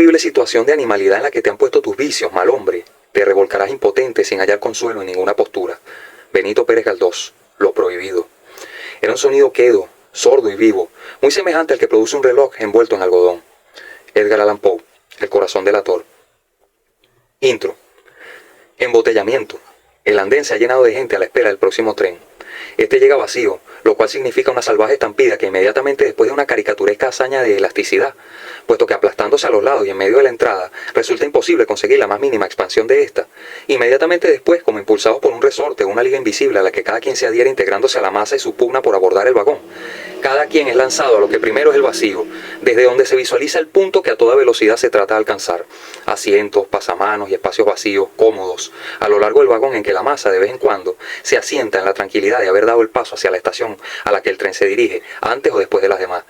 horrible situación de animalidad en la que te han puesto tus vicios, mal hombre. Te revolcarás impotente sin hallar consuelo en ninguna postura. Benito Pérez Galdós, Lo Prohibido. Era un sonido quedo, sordo y vivo, muy semejante al que produce un reloj envuelto en algodón. Edgar Allan Poe, El corazón delator. Intro. Embotellamiento. El andén se ha llenado de gente a la espera del próximo tren. Este llega vacío, lo cual significa una salvaje estampida que inmediatamente después de una caricaturesca hazaña de elasticidad, puesto que aplastándose a los lados y en medio de la entrada, resulta imposible conseguir la más mínima expansión de esta. Inmediatamente después, como impulsados por un resorte o una liga invisible a la que cada quien se adhiere integrándose a la masa y su pugna por abordar el vagón, cada quien es lanzado a lo que primero es el vacío, desde donde se visualiza el punto que a toda velocidad se trata de alcanzar. Asientos, pasamanos y espacios vacíos, cómodos, a lo largo del vagón en que la masa de vez en cuando se asienta en la tranquilidad de haber dado el paso hacia la estación a la que el tren se dirige, antes o después de las demás.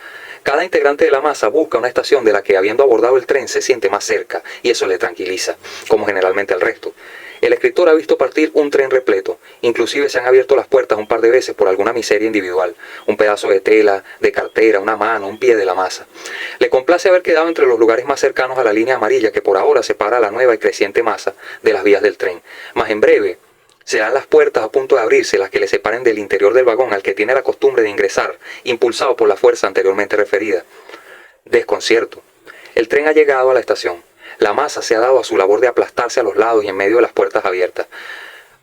Cada integrante de la masa busca una estación de la que, habiendo abordado el tren, se siente más cerca, y eso le tranquiliza, como generalmente al resto. El escritor ha visto partir un tren repleto, inclusive se han abierto las puertas un par de veces por alguna miseria individual, un pedazo de tela, de cartera, una mano, un pie de la masa. Le complace haber quedado entre los lugares más cercanos a la línea amarilla que por ahora separa a la nueva y creciente masa de las vías del tren, mas en breve serán las puertas a punto de abrirse las que le separen del interior del vagón al que tiene la costumbre de ingresar, impulsado por la fuerza anteriormente referida. Desconcierto. El tren ha llegado a la estación. La masa se ha dado a su labor de aplastarse a los lados y en medio de las puertas abiertas.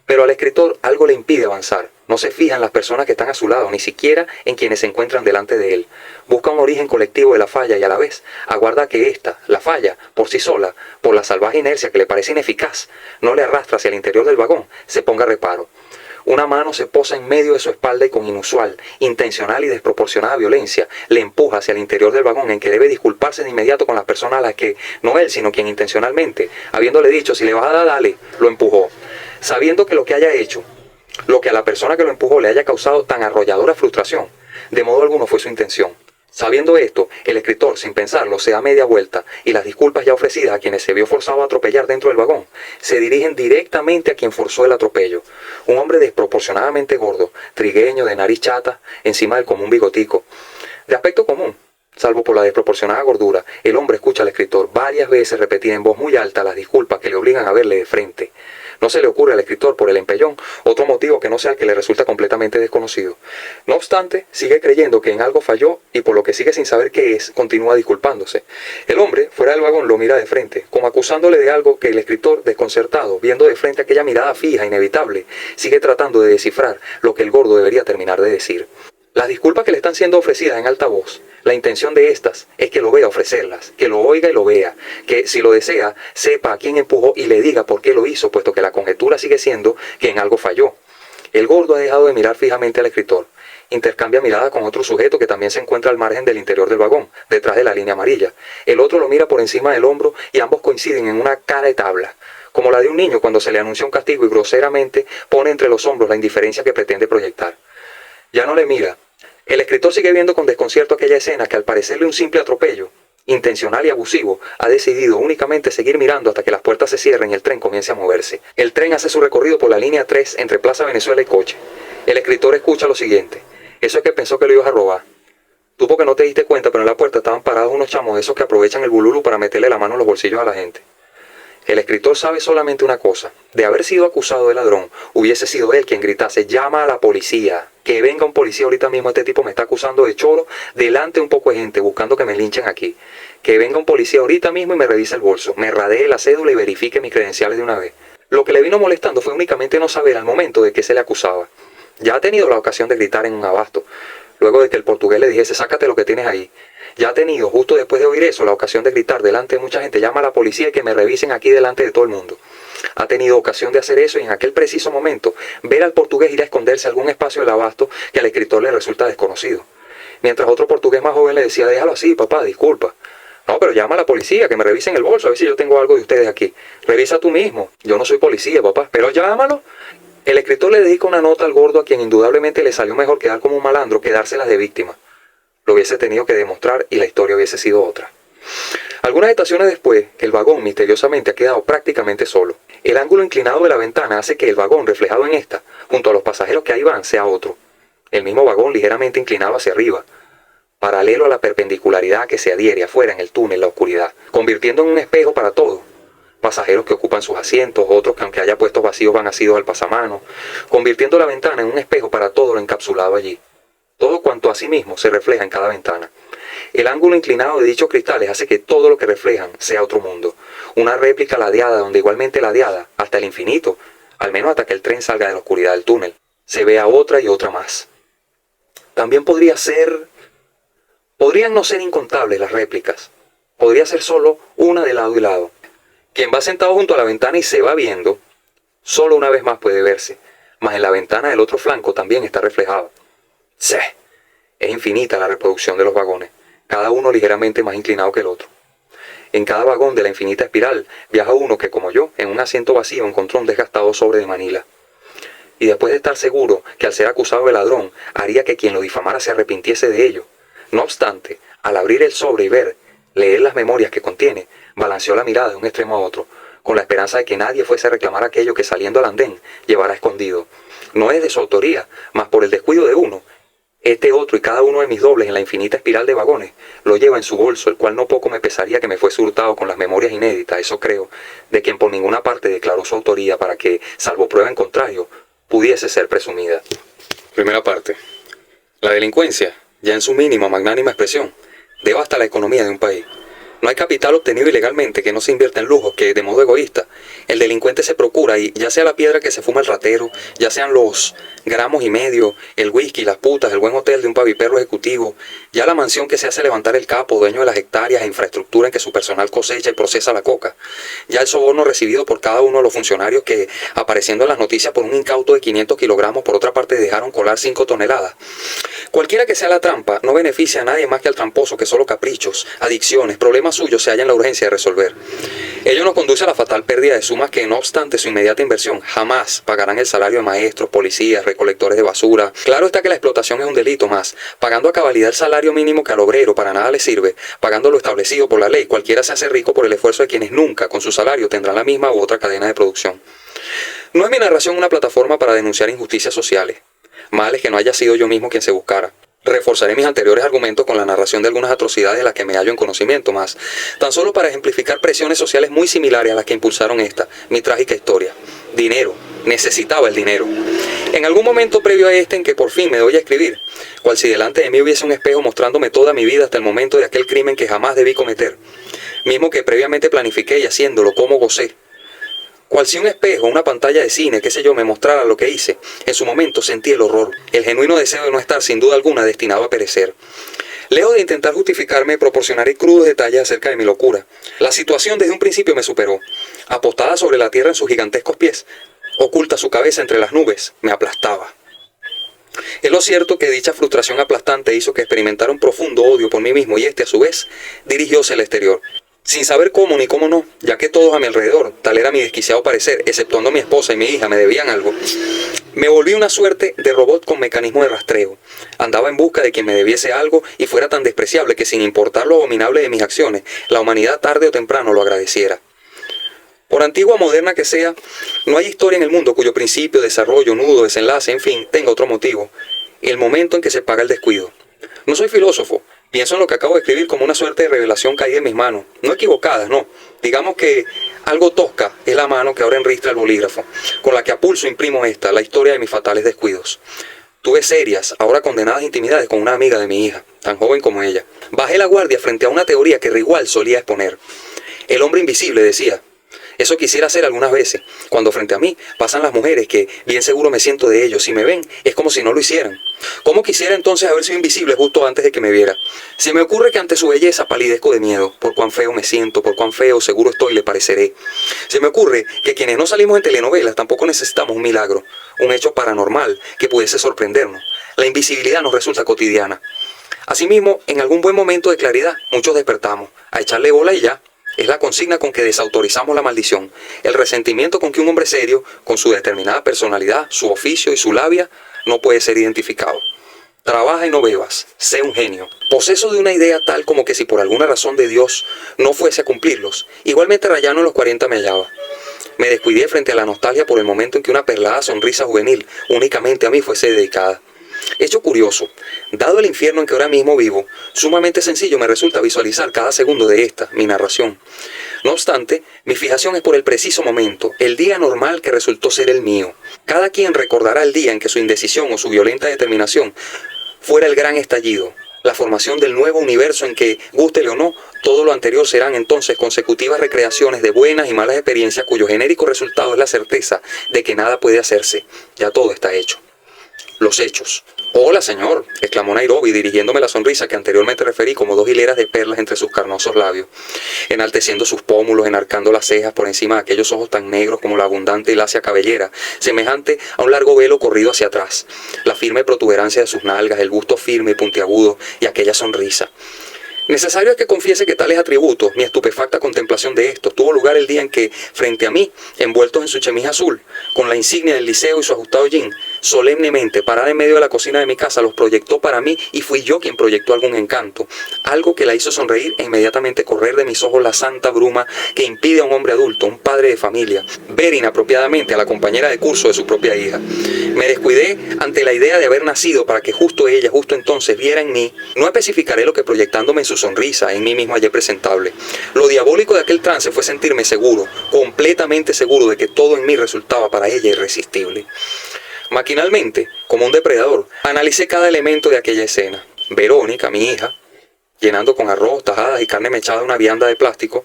Pero al escritor algo le impide avanzar. No se fija en las personas que están a su lado, ni siquiera en quienes se encuentran delante de él. Busca un origen colectivo de la falla y a la vez aguarda que ésta, la falla, por sí sola, por la salvaje inercia que le parece ineficaz, no le arrastra hacia el interior del vagón, se ponga a reparo. Una mano se posa en medio de su espalda y con inusual, intencional y desproporcionada violencia le empuja hacia el interior del vagón en que debe disculparse de inmediato con las personas a las que, no él, sino quien intencionalmente, habiéndole dicho si le vas a dar, dale, lo empujó. Sabiendo que lo que haya hecho, lo que a la persona que lo empujó le haya causado tan arrolladora frustración, de modo alguno fue su intención. Sabiendo esto, el escritor, sin pensarlo, se da media vuelta y las disculpas ya ofrecidas a quienes se vio forzado a atropellar dentro del vagón se dirigen directamente a quien forzó el atropello. Un hombre desproporcionadamente gordo, trigueño, de nariz chata, encima del común bigotico. De aspecto común, salvo por la desproporcionada gordura, el hombre escucha al escritor varias veces repetir en voz muy alta las disculpas que le obligan a verle de frente. No se le ocurre al escritor, por el empellón, otro motivo que no sea el que le resulta completamente desconocido. No obstante, sigue creyendo que en algo falló y por lo que sigue sin saber qué es, continúa disculpándose. El hombre, fuera del vagón, lo mira de frente, como acusándole de algo que el escritor, desconcertado, viendo de frente aquella mirada fija, inevitable, sigue tratando de descifrar lo que el gordo debería terminar de decir. Las disculpas que le están siendo ofrecidas en alta voz, la intención de estas es que lo vea ofrecerlas, que lo oiga y lo vea, que si lo desea, sepa a quién empujó y le diga por qué lo hizo, puesto que la conjetura sigue siendo que en algo falló. El gordo ha dejado de mirar fijamente al escritor. Intercambia mirada con otro sujeto que también se encuentra al margen del interior del vagón, detrás de la línea amarilla. El otro lo mira por encima del hombro y ambos coinciden en una cara de tabla, como la de un niño cuando se le anuncia un castigo y groseramente pone entre los hombros la indiferencia que pretende proyectar. Ya no le mira. El escritor sigue viendo con desconcierto aquella escena que al parecerle un simple atropello, intencional y abusivo, ha decidido únicamente seguir mirando hasta que las puertas se cierren y el tren comience a moverse. El tren hace su recorrido por la línea 3 entre Plaza Venezuela y Coche. El escritor escucha lo siguiente. Eso es que pensó que lo ibas a robar. Tú porque no te diste cuenta, pero en la puerta estaban parados unos chamos de esos que aprovechan el bululu para meterle la mano en los bolsillos a la gente. El escritor sabe solamente una cosa. De haber sido acusado de ladrón, hubiese sido él quien gritase, llama a la policía. Que venga un policía ahorita mismo, este tipo me está acusando de choro delante de un poco de gente buscando que me linchen aquí. Que venga un policía ahorita mismo y me revise el bolso, me radee la cédula y verifique mis credenciales de una vez. Lo que le vino molestando fue únicamente no saber al momento de qué se le acusaba. Ya ha tenido la ocasión de gritar en un abasto, luego de que el portugués le dijese, sácate lo que tienes ahí. Ya ha tenido, justo después de oír eso, la ocasión de gritar delante de mucha gente, llama a la policía y que me revisen aquí delante de todo el mundo. Ha tenido ocasión de hacer eso y en aquel preciso momento ver al portugués ir a esconderse a algún espacio del abasto que al escritor le resulta desconocido. Mientras otro portugués más joven le decía, déjalo así, papá, disculpa. No, pero llama a la policía, que me revisen el bolso, a ver si yo tengo algo de ustedes aquí. Revisa tú mismo, yo no soy policía, papá, pero llámalo. El escritor le dedica una nota al gordo a quien indudablemente le salió mejor quedar como un malandro que dárselas de víctima. Lo hubiese tenido que demostrar y la historia hubiese sido otra. Algunas estaciones después, el vagón misteriosamente ha quedado prácticamente solo. El ángulo inclinado de la ventana hace que el vagón reflejado en esta, junto a los pasajeros que ahí van, sea otro. El mismo vagón ligeramente inclinado hacia arriba. paralelo a la perpendicularidad que se adhiere afuera en el túnel, la oscuridad, convirtiendo en un espejo para todo. Pasajeros que ocupan sus asientos, otros que aunque haya puestos vacíos van asidos al pasamanos, convirtiendo la ventana en un espejo para todo lo encapsulado allí. Todo cuanto a sí mismo se refleja en cada ventana. El ángulo inclinado de dichos cristales hace que todo lo que reflejan sea otro mundo. Una réplica ladeada donde igualmente ladeada, hasta el infinito, al menos hasta que el tren salga de la oscuridad del túnel, se vea otra y otra más. También podrían no ser incontables las réplicas. Podría ser solo una de lado y lado. Quien va sentado junto a la ventana y se va viendo, solo una vez más puede verse, mas en la ventana del otro flanco también está reflejado. ¡Sí! Es infinita la reproducción de los vagones, cada uno ligeramente más inclinado que el otro. En cada vagón de la infinita espiral viaja uno que, como yo, en un asiento vacío encontró un desgastado sobre de Manila. Y después de estar seguro que al ser acusado de ladrón haría que quien lo difamara se arrepintiese de ello, no obstante, al abrir el sobre y leer las memorias que contiene, balanceó la mirada de un extremo a otro, con la esperanza de que nadie fuese a reclamar aquello que saliendo al andén llevara escondido. No es de su autoría, mas por el descuido de uno, este otro y cada uno de mis dobles en la infinita espiral de vagones lo lleva en su bolso, el cual no poco me pesaría que me fuese hurtado con las memorias inéditas, eso creo, de quien por ninguna parte declaró su autoría para que, salvo prueba en contrario, pudiese ser presumida. Primera parte. La delincuencia, ya en su mínima magnánima expresión, devasta la economía de un país. No hay capital obtenido ilegalmente que no se invierta en lujos que, de modo egoísta, el delincuente se procura, y ya sea la piedra que se fuma el ratero, ya sean los gramos y medio, el whisky, las putas, el buen hotel de un paviperro ejecutivo, ya la mansión que se hace levantar el capo, dueño de las hectáreas e infraestructura en que su personal cosecha y procesa la coca, ya el soborno recibido por cada uno de los funcionarios que, apareciendo en las noticias por un incauto de 500 kilogramos, por otra parte dejaron colar 5 toneladas. Cualquiera que sea la trampa, no beneficia a nadie más que al tramposo, que solo caprichos, adicciones, problemas suyos se hallan en la urgencia de resolver. Ello nos conduce a la fatal pérdida de sumas que, no obstante su inmediata inversión, jamás pagarán el salario de maestros, policías, recolectores de basura. Claro está que la explotación es un delito, más pagando a cabalidad el salario mínimo que al obrero para nada le sirve, pagando lo establecido por la ley, cualquiera se hace rico por el esfuerzo de quienes nunca, con su salario, tendrán la misma u otra cadena de producción. No es mi narración una plataforma para denunciar injusticias sociales. Mal es que no haya sido yo mismo quien se buscara. Reforzaré mis anteriores argumentos con la narración de algunas atrocidades de las que me hallo en conocimiento, más tan solo para ejemplificar presiones sociales muy similares a las que impulsaron esta, mi trágica historia. Dinero. Necesitaba el dinero. En algún momento previo a este en que por fin me doy a escribir, cual si delante de mí hubiese un espejo mostrándome toda mi vida hasta el momento de aquel crimen que jamás debí cometer, mismo que previamente planifiqué y haciéndolo como gocé. Cual si un espejo, una pantalla de cine, qué sé yo, me mostrara lo que hice, en su momento sentí el horror, el genuino deseo de no estar sin duda alguna destinado a perecer. Lejos de intentar justificarme, proporcionaré crudos detalles acerca de mi locura. La situación desde un principio me superó. Apostada sobre la tierra en sus gigantescos pies, oculta su cabeza entre las nubes, me aplastaba. Es lo cierto que dicha frustración aplastante hizo que experimentara un profundo odio por mí mismo y este, a su vez, dirigióse al exterior. Sin saber cómo ni cómo no, ya que todos a mi alrededor, tal era mi desquiciado parecer, exceptuando mi esposa y mi hija, me debían algo, me volví una suerte de robot con mecanismo de rastreo. Andaba en busca de quien me debiese algo y fuera tan despreciable que, sin importar lo abominable de mis acciones, la humanidad tarde o temprano lo agradeciera. Por antigua o moderna que sea, no hay historia en el mundo cuyo principio, desarrollo, nudo, desenlace, en fin, tenga otro motivo: el momento en que se paga el descuido. No soy filósofo. Pienso en lo que acabo de escribir como una suerte de revelación caída en mis manos. No equivocadas, no. Digamos que algo tosca es la mano que ahora enristra el bolígrafo, con la que a pulso imprimo esta, la historia de mis fatales descuidos. Tuve serias, ahora condenadas intimidades con una amiga de mi hija, tan joven como ella. Bajé la guardia frente a una teoría que Rigual solía exponer. El hombre invisible, decía. Eso quisiera hacer algunas veces, cuando frente a mí pasan las mujeres que, bien seguro me siento de ellos, si me ven, es como si no lo hicieran. ¿Cómo quisiera entonces haber sido invisible justo antes de que me viera? Se me ocurre que ante su belleza palidezco de miedo, por cuán feo me siento, por cuán feo seguro estoy le pareceré. Se me ocurre que quienes no salimos en telenovelas tampoco necesitamos un milagro, un hecho paranormal que pudiese sorprendernos. La invisibilidad nos resulta cotidiana. Asimismo, en algún buen momento de claridad, muchos despertamos, a echarle bola y ya. Es la consigna con que desautorizamos la maldición, el resentimiento con que un hombre serio, con su determinada personalidad, su oficio y su labia, no puede ser identificado. Trabaja y no bebas, sé un genio. Poseso de una idea tal como que si por alguna razón de Dios no fuese a cumplirlos, igualmente rayano en los 40 me hallaba. Me descuidé frente a la nostalgia por el momento en que una perlada sonrisa juvenil únicamente a mí fuese dedicada. Hecho curioso, dado el infierno en que ahora mismo vivo, sumamente sencillo me resulta visualizar cada segundo de esta, mi narración. No obstante, mi fijación es por el preciso momento, el día normal que resultó ser el mío. Cada quien recordará el día en que su indecisión o su violenta determinación fuera el gran estallido, la formación del nuevo universo en que, gústele o no, todo lo anterior serán entonces consecutivas recreaciones de buenas y malas experiencias cuyo genérico resultado es la certeza de que nada puede hacerse. Ya todo está hecho. Los hechos. «Hola, señor», exclamó Nairobi, dirigiéndome la sonrisa que anteriormente referí como 2 hileras de perlas entre sus carnosos labios, enalteciendo sus pómulos, enarcando las cejas por encima de aquellos ojos tan negros como la abundante y lacia cabellera, semejante a un largo velo corrido hacia atrás, la firme protuberancia de sus nalgas, el busto firme y puntiagudo y aquella sonrisa. Necesario es que confiese que tales atributos, mi estupefacta contemplación de estos, tuvo lugar el día en que, frente a mí, envueltos en su chemise azul, con la insignia del liceo y su ajustado jean, solemnemente, parada en medio de la cocina de mi casa, los proyectó para mí y fui yo quien proyectó algún encanto, algo que la hizo sonreír e inmediatamente correr de mis ojos la santa bruma que impide a un hombre adulto, un padre de familia, ver inapropiadamente a la compañera de curso de su propia hija. Me descuidé ante la idea de haber nacido para que justo ella, justo entonces, viera en mí, no especificaré lo que proyectándome en su sonrisa, en mí mismo hallé presentable. Lo diabólico de aquel trance fue sentirme seguro, completamente seguro de que todo en mí resultaba para ella irresistible. Maquinalmente, como un depredador, analicé cada elemento de aquella escena. Verónica, mi hija, llenando con arroz, tajadas y carne mechada una vianda de plástico.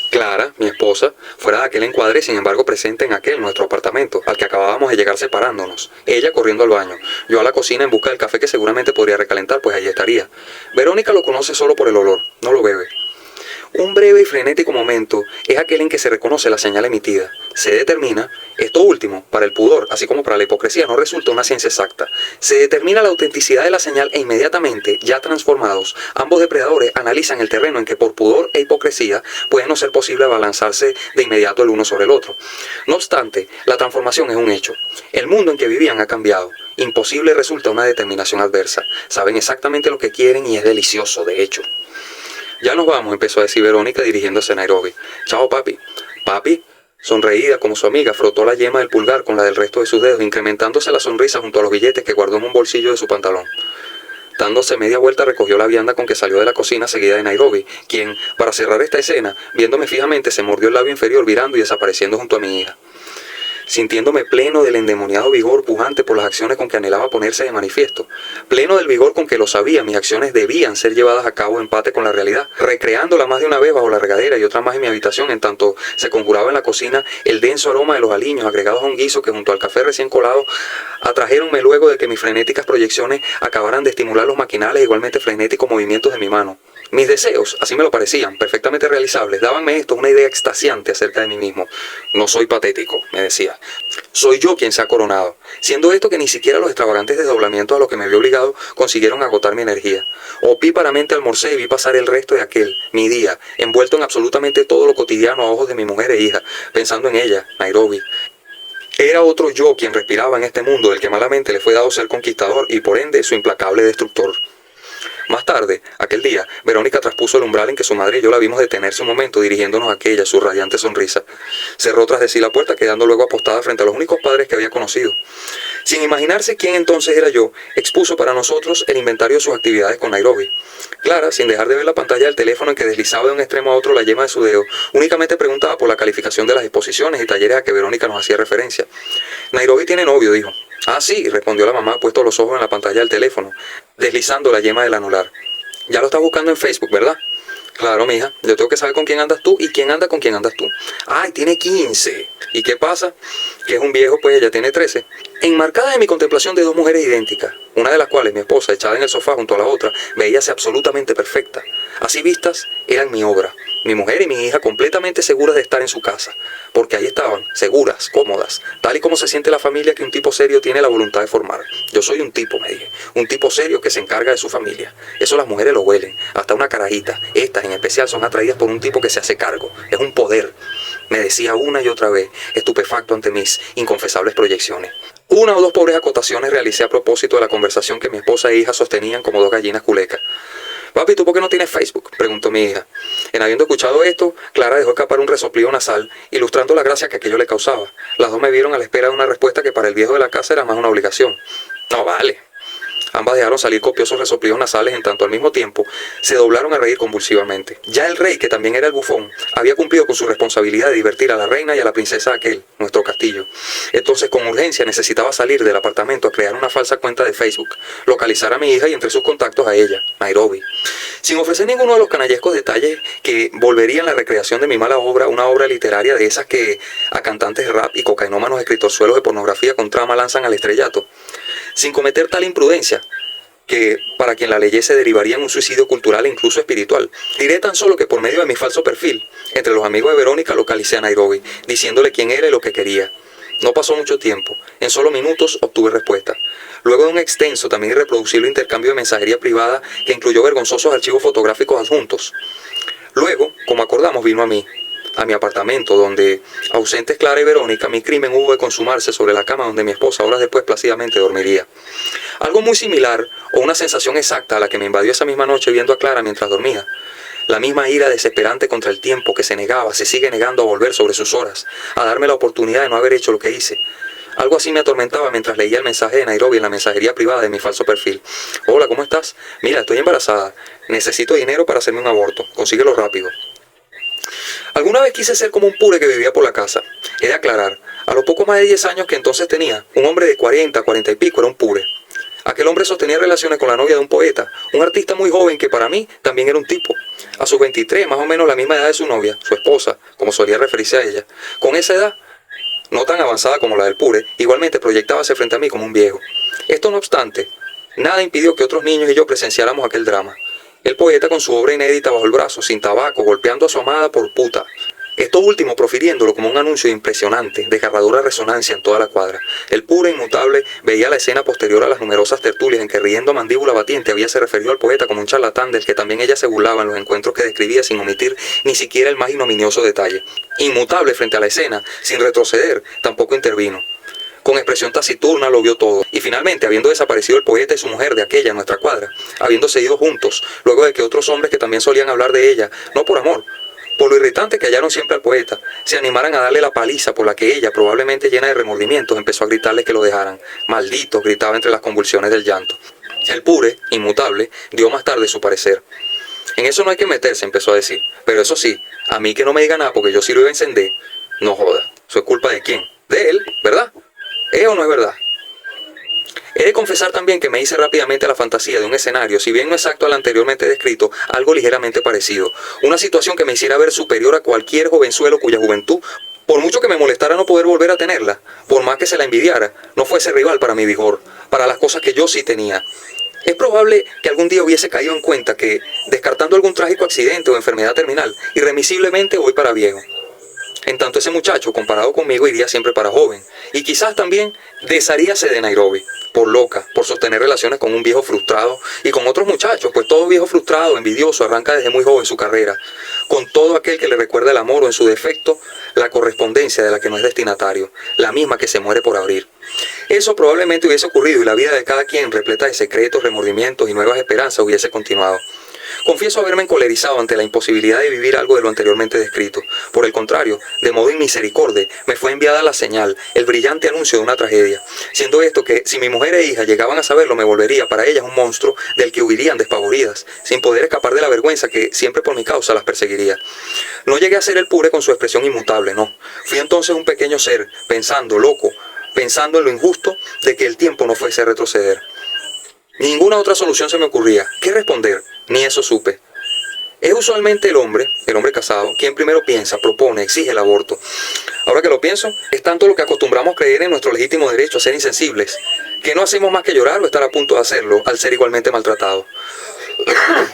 Clara, mi esposa, fuera de aquel encuadre, sin embargo presente en aquel nuestro apartamento, al que acabábamos de llegar separándonos. Ella corriendo al baño, yo a la cocina en busca del café que seguramente podría recalentar, pues allí estaría. Verónica lo conoce solo por el olor, no lo bebe. Un breve y frenético momento es aquel en que se reconoce la señal emitida. Se determina, esto último, para el pudor, así como para la hipocresía, no resulta una ciencia exacta. Se determina la autenticidad de la señal e inmediatamente, ya transformados, ambos depredadores analizan el terreno en que por pudor e hipocresía puede no ser posible abalanzarse de inmediato el uno sobre el otro. No obstante, la transformación es un hecho. El mundo en que vivían ha cambiado. Imposible resulta una determinación adversa. Saben exactamente lo que quieren y es delicioso, de hecho. «Ya nos vamos», empezó a decir Verónica dirigiéndose a Nairobi. «Chao, papi». «Papi», sonreída como su amiga, frotó la yema del pulgar con la del resto de sus dedos, incrementándose la sonrisa junto a los billetes que guardó en un bolsillo de su pantalón. Dándose media vuelta recogió la vianda con que salió de la cocina seguida de Nairobi, quien, para cerrar esta escena, viéndome fijamente, se mordió el labio inferior virando y desapareciendo junto a mi hija. Sintiéndome pleno del endemoniado vigor pujante por las acciones con que anhelaba ponerse de manifiesto, pleno del vigor con que lo sabía, mis acciones debían ser llevadas a cabo en empate con la realidad, recreándola más de una vez bajo la regadera y otra más en mi habitación, en tanto se conjuraba en la cocina el denso aroma de los aliños agregados a un guiso que junto al café recién colado atrajéronme luego de que mis frenéticas proyecciones acabaran de estimular los maquinales e igualmente frenéticos movimientos de mi mano. Mis deseos, así me lo parecían, perfectamente realizables, dábanme esto una idea extasiante acerca de mí mismo. No soy patético, me decía. Soy yo quien se ha coronado, siendo esto que ni siquiera los extravagantes desdoblamientos a los que me vi obligado consiguieron agotar mi energía. Opíparamente almorcé y vi pasar el resto de aquel, mi día, envuelto en absolutamente todo lo cotidiano a ojos de mi mujer e hija, pensando en ella, Nairobi. Era otro yo quien respiraba en este mundo del que malamente le fue dado ser conquistador y por ende su implacable destructor. Más tarde, aquel día, Verónica traspuso el umbral en que su madre y yo la vimos detenerse un momento dirigiéndonos a aquella, su radiante sonrisa. Cerró tras de sí la puerta, quedando luego apostada frente a los únicos padres que había conocido. Sin imaginarse quién entonces era yo, expuso para nosotros el inventario de sus actividades con Nairobi. Clara, sin dejar de ver la pantalla del teléfono en que deslizaba de un extremo a otro la yema de su dedo, únicamente preguntaba por la calificación de las exposiciones y talleres a que Verónica nos hacía referencia. «Nairobi tiene novio», dijo. «Ah, sí», respondió la mamá, puesto los ojos en la pantalla del teléfono, deslizando la yema del anular. «Ya lo estás buscando en Facebook, ¿verdad?» «Claro, mija, yo tengo que saber con quién andas tú y quién anda con quién andas tú». «Ay, tiene 15. ¿Y qué pasa? Que es un viejo, pues ella tiene 13. Enmarcada en mi contemplación de 2 mujeres idénticas, una de las cuales, mi esposa, echada en el sofá junto a la otra, veíase absolutamente perfecta. Así vistas, eran mi obra. Mi mujer y mi hija completamente seguras de estar en su casa, porque ahí estaban, seguras, cómodas, tal y como se siente la familia que un tipo serio tiene la voluntad de formar. Yo soy un tipo, me dije, un tipo serio que se encarga de su familia. Eso las mujeres lo huelen, hasta una carajita. Estas en especial son atraídas por un tipo que se hace cargo. Es un poder, me decía una y otra vez, estupefacto ante mis inconfesables proyecciones. 1 o 2 pobres acotaciones realicé a propósito de la conversación que mi esposa e hija sostenían como 2 gallinas culecas. «Papi, ¿tú por qué no tienes Facebook?», preguntó mi hija. En habiendo escuchado esto, Clara dejó escapar un resoplido nasal, ilustrando la gracia que aquello le causaba. Las dos me vieron a la espera de una respuesta que para el viejo de la casa era más una obligación. No vale. Ambas dejaron salir copiosos resoplidos nasales en tanto al mismo tiempo se doblaron a reír convulsivamente. Ya el rey, que también era el bufón, había cumplido con su responsabilidad de divertir a la reina y a la princesa de aquel, nuestro castillo. Entonces con urgencia necesitaba salir del apartamento a crear una falsa cuenta de Facebook, localizar a mi hija y entre sus contactos a ella, Nairobi. Sin ofrecer ninguno de los canallescos detalles que volverían la recreación de mi mala obra, una obra literaria de esas que a cantantes de rap y cocainómanos escritorzuelos de pornografía con trama lanzan al estrellato. Sin cometer tal imprudencia, que para quien la leyese derivaría en un suicidio cultural e incluso espiritual. Diré tan solo que por medio de mi falso perfil, entre los amigos de Verónica localicé a Nairobi, diciéndole quién era y lo que quería. No pasó mucho tiempo, en solo minutos obtuve respuesta. Luego de un extenso, también irreproducible intercambio de mensajería privada que incluyó vergonzosos archivos fotográficos adjuntos. Luego, como acordamos, vino a mi apartamento, donde, ausentes Clara y Verónica, mi crimen hubo de consumarse sobre la cama donde mi esposa horas después plácidamente dormiría. Algo muy similar, o una sensación exacta a la que me invadió esa misma noche viendo a Clara mientras dormía. La misma ira desesperante contra el tiempo que se negaba, se sigue negando a volver sobre sus horas, a darme la oportunidad de no haber hecho lo que hice. Algo así me atormentaba mientras leía el mensaje de Nairobi en la mensajería privada de mi falso perfil. Hola, ¿cómo estás? Mira, estoy embarazada. Necesito dinero para hacerme un aborto. Consíguelo rápido. Alguna vez quise ser como un pure que vivía por la casa. He de aclarar, a los poco más de 10 años que entonces tenía, un hombre de 40 y pico era un pure. Aquel hombre sostenía relaciones con la novia de un poeta, un artista muy joven que para mí también era un tipo. A sus 23, más o menos la misma edad de su novia, su esposa, como solía referirse a ella. Con esa edad, no tan avanzada como la del pure, igualmente proyectábase frente a mí como un viejo. Esto no obstante, nada impidió que otros niños y yo presenciáramos aquel drama. El poeta con su obra inédita bajo el brazo, sin tabaco, golpeando a su amada por puta. Esto último profiriéndolo como un anuncio impresionante, desgarradora resonancia en toda la cuadra. El puro inmutable veía la escena posterior a las numerosas tertulias en que riendo a mandíbula batiente había se referido al poeta como un charlatán del que también ella se burlaba en los encuentros que describía sin omitir ni siquiera el más ignominioso detalle. Inmutable frente a la escena, sin retroceder, tampoco intervino. Con expresión taciturna lo vio todo, y finalmente, habiendo desaparecido el poeta y su mujer de aquella nuestra cuadra, habiéndose ido juntos, luego de que otros hombres que también solían hablar de ella, no por amor, por lo irritante que hallaron siempre al poeta, se animaran a darle la paliza por la que ella, probablemente llena de remordimientos, empezó a gritarles que lo dejaran. Maldito, gritaba entre las convulsiones del llanto. El pure, inmutable, dio más tarde su parecer. En eso no hay que meterse, empezó a decir, pero eso sí, a mí que no me diga nada porque yo sí lo iba a encender. No joda, ¿eso es culpa de quién? De él, ¿verdad? ¿Es o no es verdad? He de confesar también que me hice rápidamente la fantasía de un escenario, si bien no exacto al anteriormente descrito, algo ligeramente parecido. Una situación que me hiciera ver superior a cualquier jovenzuelo cuya juventud, por mucho que me molestara no poder volver a tenerla, por más que se la envidiara, no fuese rival para mi vigor, para las cosas que yo sí tenía. Es probable que algún día hubiese caído en cuenta que, descartando algún trágico accidente o enfermedad terminal, irremisiblemente voy para viejo. En tanto ese muchacho, comparado conmigo, iría siempre para joven. Y quizás también desharíase de Nairobi, por loca, por sostener relaciones con un viejo frustrado y con otros muchachos, pues todo viejo frustrado, envidioso, arranca desde muy joven su carrera, con todo aquel que le recuerda el amor o en su defecto, la correspondencia de la que no es destinatario, la misma que se muere por abrir. Eso probablemente hubiese ocurrido y la vida de cada quien, repleta de secretos, remordimientos y nuevas esperanzas, hubiese continuado. Confieso haberme encolerizado ante la imposibilidad de vivir algo de lo anteriormente descrito. Por el contrario, de modo inmisericorde, me fue enviada la señal, el brillante anuncio de una tragedia. Siendo esto que, si mi mujer e hija llegaban a saberlo, me volvería para ellas un monstruo del que huirían despavoridas, sin poder escapar de la vergüenza que, siempre por mi causa, las perseguiría. No llegué a ser el pure con su expresión inmutable, no. Fui entonces un pequeño ser, pensando, loco, pensando en lo injusto de que el tiempo no fuese a retroceder. Ninguna otra solución se me ocurría. ¿Qué responder? Ni eso supe. Es usualmente el hombre casado, quien primero piensa, propone, exige el aborto. Ahora que lo pienso, es tanto lo que acostumbramos creer en nuestro legítimo derecho a ser insensibles, que no hacemos más que llorar o estar a punto de hacerlo al ser igualmente maltratado.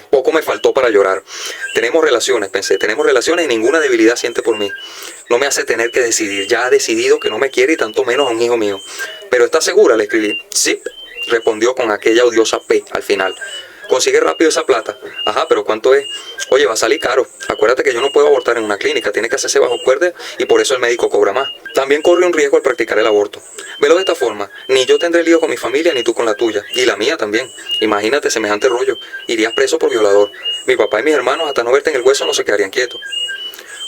Poco me faltó para llorar. Tenemos relaciones, pensé, tenemos relaciones y ninguna debilidad siente por mí. No me hace tener que decidir, ya ha decidido que no me quiere y tanto menos a un hijo mío. ¿Pero estás segura?, le escribí. Sí, respondió con aquella odiosa P al final. Consigue rápido esa plata. Ajá, pero ¿cuánto es? Oye, va a salir caro. Acuérdate que yo no puedo abortar en una clínica, tiene que hacerse bajo cuerda y por eso el médico cobra más. También corre un riesgo al practicar el aborto. Velo de esta forma, ni yo tendré lío con mi familia ni tú con la tuya, y la mía también. Imagínate semejante rollo, irías preso por violador. Mi papá y mis hermanos hasta no verte en el hueso no se quedarían quietos.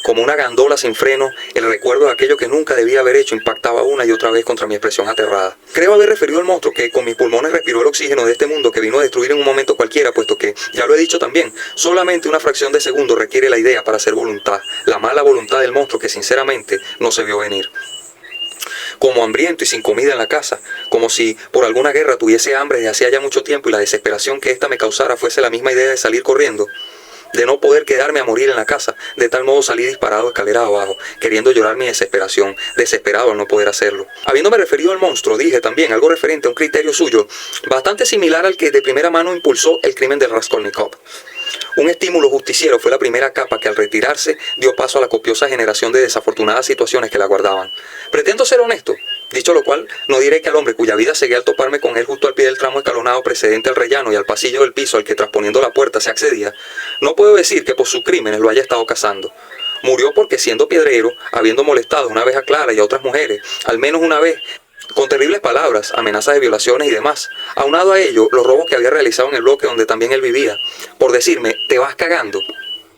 Como una gandola sin freno, el recuerdo de aquello que nunca debía haber hecho impactaba una y otra vez contra mi expresión aterrada. Creo haber referido al monstruo que con mis pulmones respiró el oxígeno de este mundo que vino a destruir en un momento cualquiera, puesto que, ya lo he dicho también, solamente una fracción de segundo requiere la idea para hacer voluntad, la mala voluntad del monstruo que sinceramente no se vio venir. Como hambriento y sin comida en la casa, como si por alguna guerra tuviese hambre desde hacía ya mucho tiempo y la desesperación que ésta me causara fuese la misma idea de salir corriendo, de no poder quedarme a morir en la casa, de tal modo salí disparado escalera abajo, queriendo llorar mi desesperación, desesperado al no poder hacerlo. Habiéndome referido al monstruo, dije también algo referente a un criterio suyo, bastante similar al que de primera mano impulsó el crimen de Raskolnikov. Un estímulo justiciero fue la primera capa que al retirarse dio paso a la copiosa generación de desafortunadas situaciones que la guardaban. Pretendo ser honesto. Dicho lo cual, no diré que al hombre cuya vida seguí al toparme con él justo al pie del tramo escalonado precedente al rellano y al pasillo del piso al que trasponiendo la puerta se accedía, no puedo decir que por sus crímenes lo haya estado cazando. Murió porque siendo piedrero, habiendo molestado una vez a Clara y a otras mujeres, al menos una vez, con terribles palabras, amenazas de violaciones y demás, aunado a ello los robos que había realizado en el bloque donde también él vivía, por decirme, te vas cagando,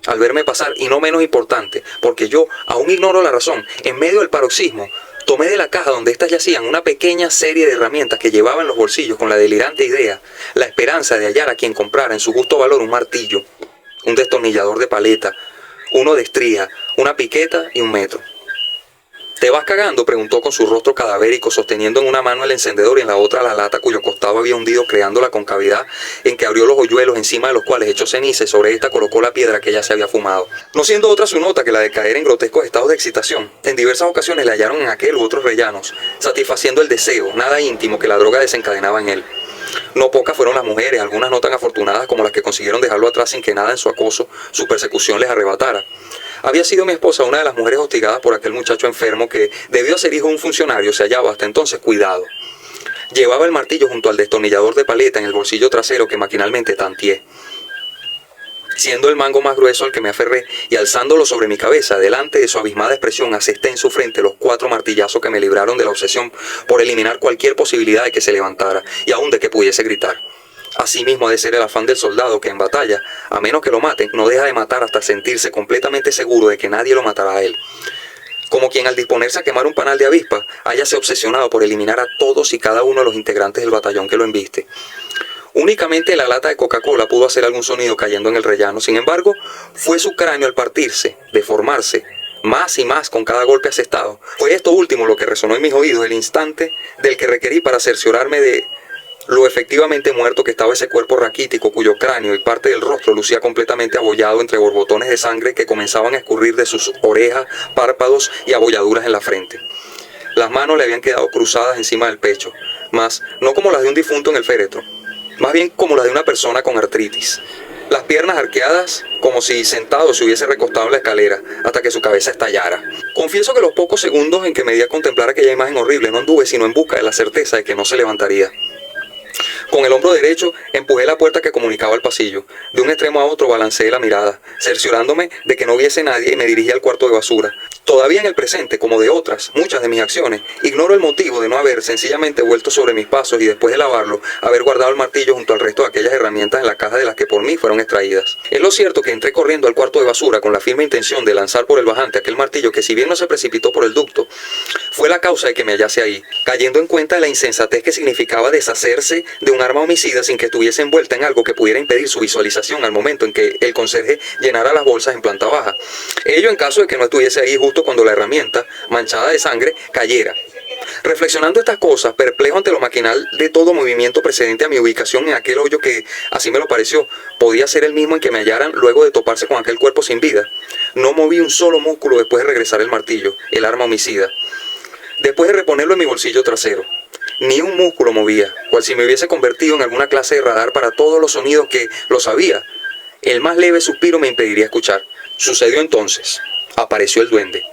al verme pasar, y no menos importante, porque yo aún ignoro la razón, en medio del paroxismo, tomé de la caja donde éstas yacían una pequeña serie de herramientas que llevaba en los bolsillos con la delirante idea, la esperanza de hallar a quien comprara en su justo valor un martillo, un destornillador de paleta, uno de estría, una piqueta y un metro. ¿Te vas cagando?, preguntó con su rostro cadavérico, sosteniendo en una mano el encendedor y en la otra la lata cuyo costado había hundido, creando la concavidad en que abrió los hoyuelos, encima de los cuales echó ceniza y sobre esta colocó la piedra que ya se había fumado. No siendo otra su nota que la de caer en grotescos estados de excitación, en diversas ocasiones le hallaron en aquel u otros rellanos, satisfaciendo el deseo, nada íntimo, que la droga desencadenaba en él. No pocas fueron las mujeres, algunas no tan afortunadas como las que consiguieron dejarlo atrás sin que nada en su acoso, su persecución les arrebatara. Había sido mi esposa una de las mujeres hostigadas por aquel muchacho enfermo que, debido a ser hijo de un funcionario, se hallaba hasta entonces cuidado. Llevaba el martillo junto al destornillador de paleta en el bolsillo trasero que maquinalmente tanteé. Siendo el mango más grueso al que me aferré y alzándolo sobre mi cabeza, delante de su abismada expresión, asesté en su frente los 4 martillazos que me libraron de la obsesión por eliminar cualquier posibilidad de que se levantara y aún de que pudiese gritar. Asimismo ha de ser el afán del soldado que en batalla, a menos que lo maten, no deja de matar hasta sentirse completamente seguro de que nadie lo matará a él. Como quien al disponerse a quemar un panal de avispa, háyase obsesionado por eliminar a todos y cada uno de los integrantes del batallón que lo embiste. Únicamente la lata de Coca-Cola pudo hacer algún sonido cayendo en el rellano. Sin embargo, fue su cráneo al partirse, deformarse, más y más con cada golpe asestado. Fue esto último lo que resonó en mis oídos, el instante del que requerí para cerciorarme de lo efectivamente muerto que estaba ese cuerpo raquítico cuyo cráneo y parte del rostro lucía completamente abollado entre borbotones de sangre que comenzaban a escurrir de sus orejas, párpados y abolladuras en la frente. Las manos le habían quedado cruzadas encima del pecho, mas no como las de un difunto en el féretro, más bien como las de una persona con artritis. Las piernas arqueadas, como si sentado se hubiese recostado en la escalera, hasta que su cabeza estallara. Confieso que los pocos segundos en que me di a contemplar aquella imagen horrible no anduve sino en busca de la certeza de que no se levantaría. Con el hombro derecho empujé la puerta que comunicaba el pasillo. De un extremo a otro balanceé la mirada, cerciorándome de que no hubiese nadie, y me dirigí al cuarto de basura. Todavía en el presente, como de otras, muchas de mis acciones, ignoro el motivo de no haber sencillamente vuelto sobre mis pasos y después de lavarlo, haber guardado el martillo junto al resto de aquellas herramientas en la caja de las que por mí fueron extraídas. Es lo cierto que entré corriendo al cuarto de basura con la firme intención de lanzar por el bajante aquel martillo que, si bien no se precipitó por el ducto, fue la causa de que me hallase ahí, cayendo en cuenta de la insensatez que significaba deshacerse de un arma homicida sin que estuviese envuelta en algo que pudiera impedir su visualización al momento en que el conserje llenara las bolsas en planta baja. Ello en caso de que no estuviese ahí justo cuando la herramienta, manchada de sangre, cayera. Reflexionando estas cosas, perplejo ante lo maquinal de todo movimiento precedente a mi ubicación en aquel hoyo que, así me lo pareció, podía ser el mismo en que me hallaran luego de toparse con aquel cuerpo sin vida, no moví un solo músculo después de regresar el martillo, el arma homicida. Después de reponerlo en mi bolsillo trasero, ni un músculo movía, cual si me hubiese convertido en alguna clase de radar para todos los sonidos que, lo sabía, el más leve suspiro me impediría escuchar. Sucedió entonces. Apareció el duende.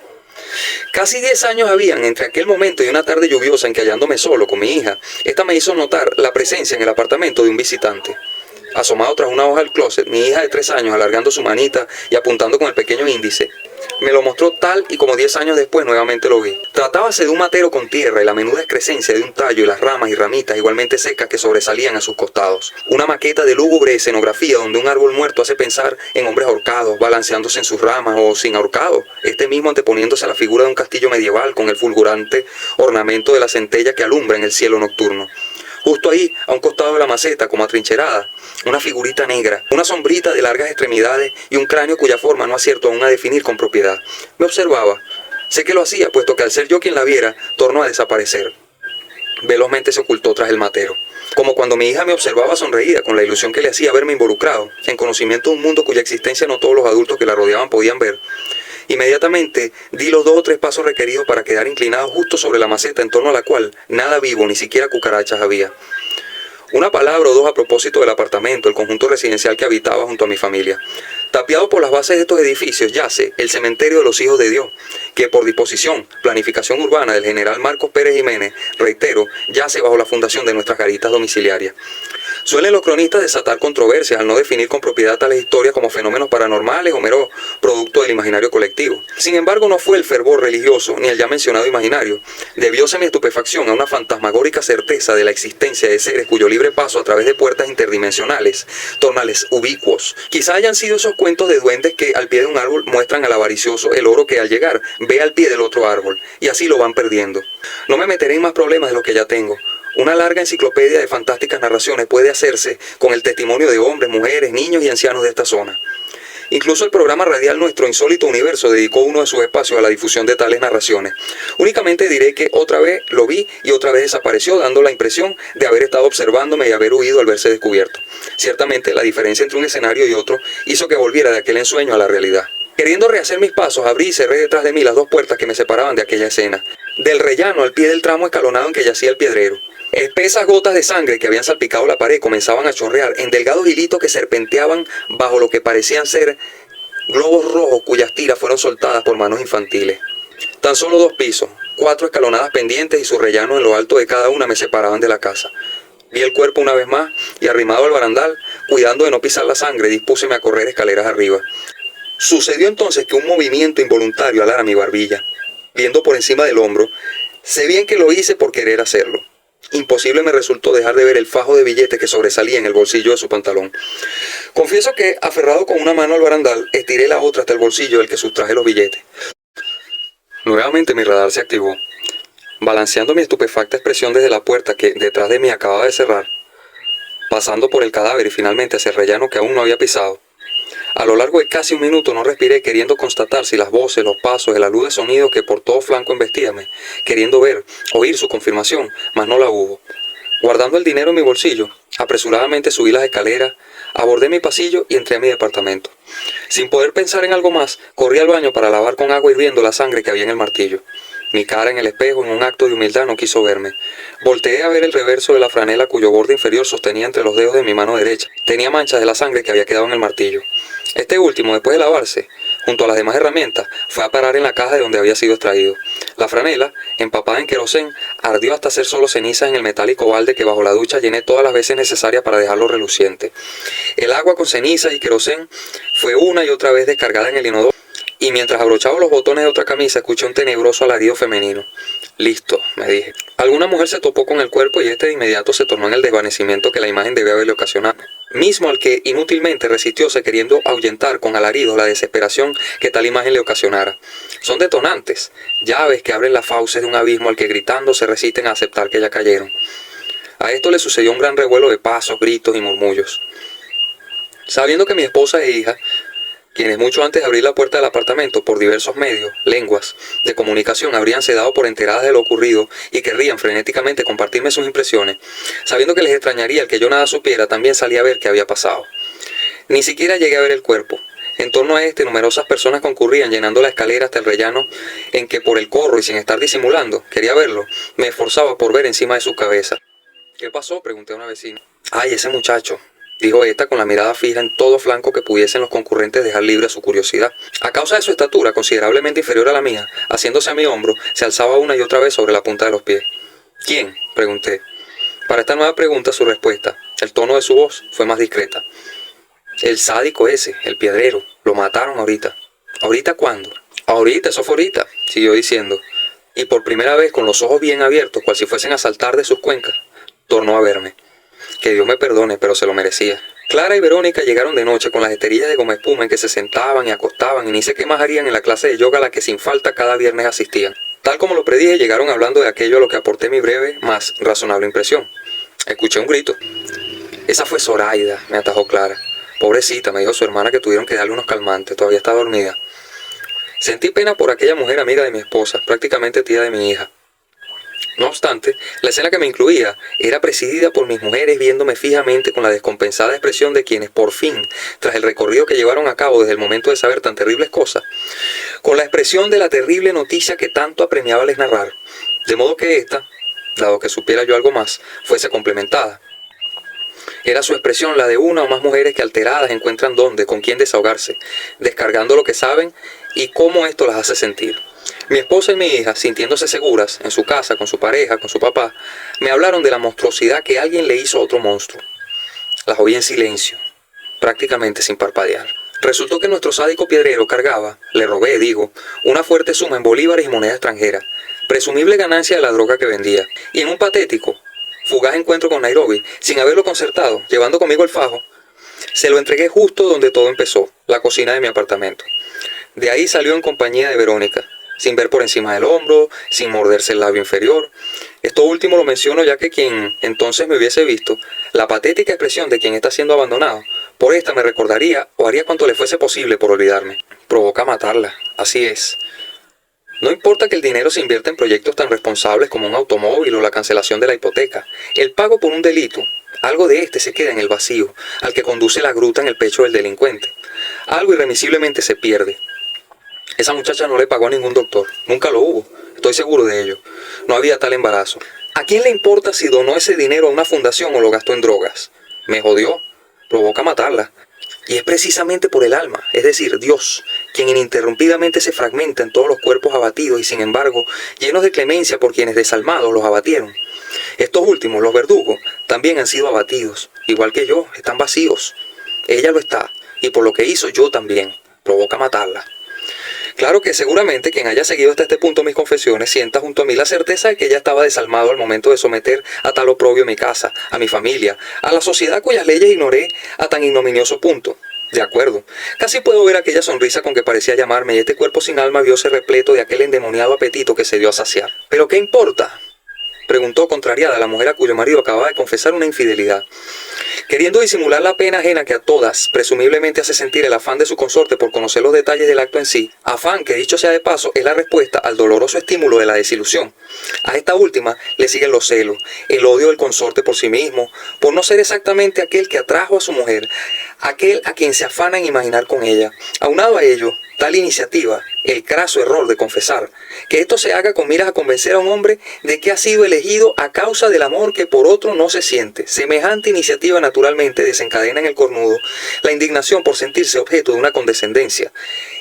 Casi 10 años habían entre aquel momento y una tarde lluviosa en que, hallándome solo con mi hija, esta me hizo notar la presencia en el apartamento de un visitante. Asomado tras una hoja del closet, mi hija de 3 años, alargando su manita y apuntando con el pequeño índice, me lo mostró tal y como 10 años después nuevamente lo vi. Tratábase de un matero con tierra y la menuda excrescencia de un tallo y las ramas y ramitas igualmente secas que sobresalían a sus costados. Una maqueta de lúgubre escenografía donde un árbol muerto hace pensar en hombres ahorcados, balanceándose en sus ramas o sin ahorcado, este mismo anteponiéndose a la figura de un castillo medieval con el fulgurante ornamento de la centella que alumbra en el cielo nocturno. Justo ahí, a un costado de la maceta, como atrincherada, una figurita negra, una sombrita de largas extremidades y un cráneo cuya forma no acierto aún a definir con propiedad. Me observaba. Sé que lo hacía, puesto que al ser yo quien la viera, tornó a desaparecer. Velozmente se ocultó tras el matero. Como cuando mi hija me observaba sonreída con la ilusión que le hacía verme involucrado, en conocimiento de un mundo cuya existencia no todos los adultos que la rodeaban podían ver. Inmediatamente di los 2 o 3 pasos requeridos para quedar inclinado justo sobre la maceta en torno a la cual nada vivo, ni siquiera cucarachas había. Una palabra o dos a propósito del apartamento, el conjunto residencial que habitaba junto a mi familia. Tapiado por las bases de estos edificios yace el cementerio de los hijos de Dios, que por disposición, planificación urbana del general Marcos Pérez Jiménez, reitero, yace bajo la fundación de nuestras garitas domiciliarias. Suelen los cronistas desatar controversias al no definir con propiedad tales historias como fenómenos paranormales o mero producto del imaginario colectivo. Sin embargo, no fue el fervor religioso ni el ya mencionado imaginario. Debióse mi estupefacción a una fantasmagórica certeza de la existencia de seres cuyo libre paso a través de puertas interdimensionales tornales ubicuos. Quizá hayan sido esos cuentos de duendes que al pie de un árbol muestran al avaricioso el oro que al llegar ve al pie del otro árbol y así lo van perdiendo. No me meteré en más problemas de los que ya tengo. Una larga enciclopedia de fantásticas narraciones puede hacerse con el testimonio de hombres, mujeres, niños y ancianos de esta zona. Incluso el programa radial Nuestro Insólito Universo dedicó uno de sus espacios a la difusión de tales narraciones. Únicamente diré que otra vez lo vi y otra vez desapareció, dando la impresión de haber estado observándome y haber huido al verse descubierto. Ciertamente, la diferencia entre un escenario y otro hizo que volviera de aquel ensueño a la realidad. Queriendo rehacer mis pasos, abrí y cerré detrás de mí las 2 puertas que me separaban de aquella escena. Del rellano al pie del tramo escalonado en que yacía el piedrero. Espesas gotas de sangre que habían salpicado la pared comenzaban a chorrear en delgados hilitos que serpenteaban bajo lo que parecían ser globos rojos cuyas tiras fueron soltadas por manos infantiles. Tan solo 2 pisos, 4 escalonadas pendientes y su rellano en lo alto de cada una me separaban de la casa. Vi el cuerpo una vez más y arrimado al barandal, cuidando de no pisar la sangre, dispúseme a correr escaleras arriba. Sucedió entonces que un movimiento involuntario alara mi barbilla. Viendo por encima del hombro, sé bien que lo hice por querer hacerlo. Imposible me resultó dejar de ver el fajo de billetes que sobresalía en el bolsillo de su pantalón. Confieso que, aferrado con una mano al barandal, estiré la otra hasta el bolsillo del que sustraje los billetes. Nuevamente mi radar se activó. Balanceando mi estupefacta expresión desde la puerta que detrás de mí acababa de cerrar, pasando por el cadáver y finalmente hacia el rellano que aún no había pisado. A lo largo de casi un minuto no respiré, queriendo constatar si las voces, los pasos, el alud de sonido que por todo flanco embestíame, queriendo ver, oír su confirmación, mas no la hubo. Guardando el dinero en mi bolsillo, apresuradamente subí las escaleras, abordé mi pasillo y entré a mi departamento. Sin poder pensar en algo más, corrí al baño para lavar con agua hirviendo la sangre que había en el martillo. Mi cara en el espejo, en un acto de humildad, no quiso verme. Volteé a ver el reverso de la franela cuyo borde inferior sostenía entre los dedos de mi mano derecha. Tenía manchas de la sangre que había quedado en el martillo. Este último, después de lavarse, junto a las demás herramientas, fue a parar en la caja de donde había sido extraído. La franela, empapada en querosén, ardió hasta hacer solo cenizas en el metálico balde que bajo la ducha llené todas las veces necesarias para dejarlo reluciente. El agua con cenizas y querosén fue una y otra vez descargada en el inodoro, y mientras abrochaba los botones de otra camisa escuché un tenebroso alarido femenino. Listo, me dije. Alguna mujer se topó con el cuerpo y este de inmediato se tornó en el desvanecimiento que la imagen debía haberle ocasionado. Mismo al que inútilmente resistióse queriendo ahuyentar con alaridos la desesperación que tal imagen le ocasionara. Son detonantes, llaves que abren las fauces de un abismo al que gritando se resisten a aceptar que ya cayeron. A esto le sucedió un gran revuelo de pasos, gritos y murmullos. Sabiendo que mi esposa e hija, quienes mucho antes de abrir la puerta del apartamento por diversos medios, lenguas, de comunicación habríanse dado por enteradas de lo ocurrido y querrían frenéticamente compartirme sus impresiones, sabiendo que les extrañaría el que yo nada supiera, también salí a ver qué había pasado. Ni siquiera llegué a ver el cuerpo. En torno a este, numerosas personas concurrían llenando la escalera hasta el rellano en que por el corro y sin estar disimulando, quería verlo, me esforzaba por ver encima de su cabeza. ¿Qué pasó?, pregunté a una vecina. ¡Ay, ese muchacho!, dijo esta con la mirada fija en todo flanco que pudiesen los concurrentes dejar libre a su curiosidad. A causa de su estatura, considerablemente inferior a la mía, haciéndose a mi hombro, se alzaba una y otra vez sobre la punta de los pies. ¿Quién?, pregunté. Para esta nueva pregunta su respuesta. El tono de su voz fue más discreta. El sádico ese, el piedrero, lo mataron ahorita. ¿Ahorita cuándo? Ahorita, eso fue ahorita, siguió diciendo. Y por primera vez, con los ojos bien abiertos, cual si fuesen a saltar de sus cuencas, tornó a verme. Que Dios me perdone, pero se lo merecía. Clara y Verónica llegaron de noche con las esterillas de goma espuma en que se sentaban y acostaban y ni sé qué más harían en la clase de yoga a la que sin falta cada viernes asistían. Tal como lo predije, llegaron hablando de aquello a lo que aporté mi breve, más razonable impresión. Escuché un grito. Esa fue Zoraida, me atajó Clara. Pobrecita, me dijo su hermana que tuvieron que darle unos calmantes, todavía está dormida. Sentí pena por aquella mujer amiga de mi esposa, prácticamente tía de mi hija. No obstante, la escena que me incluía era presidida por mis mujeres viéndome fijamente con la descompensada expresión de quienes, por fin, tras el recorrido que llevaron a cabo desde el momento de saber tan terribles cosas, con la expresión de la terrible noticia que tanto apremiaba les narrar, de modo que ésta, dado que supiera yo algo más, fuese complementada. Era su expresión la de una o más mujeres que alteradas encuentran dónde, con quién desahogarse, descargando lo que saben y cómo esto las hace sentir. Mi esposa y mi hija, sintiéndose seguras, en su casa, con su pareja, con su papá, me hablaron de la monstruosidad que alguien le hizo a otro monstruo. Las oí en silencio, prácticamente sin parpadear. Resultó que nuestro sádico piedrero cargaba, le robé, digo, una fuerte suma en bolívares y moneda extranjera, presumible ganancia de la droga que vendía, y en un patético, fugaz encuentro con Nairobi, sin haberlo concertado, llevando conmigo el fajo, se lo entregué justo donde todo empezó, la cocina de mi apartamento. De ahí salió en compañía de Verónica, sin ver por encima del hombro, sin morderse el labio inferior. Esto último lo menciono ya que quien entonces me hubiese visto, la patética expresión de quien está siendo abandonado, por esta me recordaría o haría cuanto le fuese posible por olvidarme. Provoca matarla, así es. No importa que el dinero se invierta en proyectos tan responsables como un automóvil o la cancelación de la hipoteca. El pago por un delito, algo de este se queda en el vacío, al que conduce la gruta en el pecho del delincuente. Algo irremisiblemente se pierde. Esa muchacha no le pagó a ningún doctor, nunca lo hubo, estoy seguro de ello. No había tal embarazo. ¿A quién le importa si donó ese dinero a una fundación o lo gastó en drogas? Me jodió, provoca matarla. Y es precisamente por el alma, es decir, Dios, quien ininterrumpidamente se fragmenta en todos los cuerpos abatidos y sin embargo llenos de clemencia por quienes desalmados los abatieron. Estos últimos, los verdugos, también han sido abatidos, igual que yo, están vacíos. Ella lo está, y por lo que hizo yo también, provoca matarla. Claro que seguramente quien haya seguido hasta este punto mis confesiones sienta junto a mí la certeza de que ella estaba desalmado al momento de someter a tal oprobio mi casa, a mi familia, a la sociedad cuyas leyes ignoré a tan ignominioso punto. De acuerdo, casi puedo ver aquella sonrisa con que parecía llamarme y este cuerpo sin alma viose repleto de aquel endemoniado apetito que se dio a saciar. ¿Pero qué importa?, preguntó contrariada la mujer a cuyo marido acababa de confesar una infidelidad. Queriendo disimular la pena ajena que a todas presumiblemente hace sentir el afán de su consorte por conocer los detalles del acto en sí, afán que, dicho sea de paso, es la respuesta al doloroso estímulo de la desilusión. A esta última le siguen los celos, el odio del consorte por sí mismo, por no ser exactamente aquel que atrajo a su mujer, aquel a quien se afana en imaginar con ella. Aunado a ello, tal iniciativa, el craso error de confesar, que esto se haga con miras a convencer a un hombre de que ha sido elegido a causa del amor que por otro no se siente. Semejante iniciativa naturalmente desencadena en el cornudo la indignación por sentirse objeto de una condescendencia.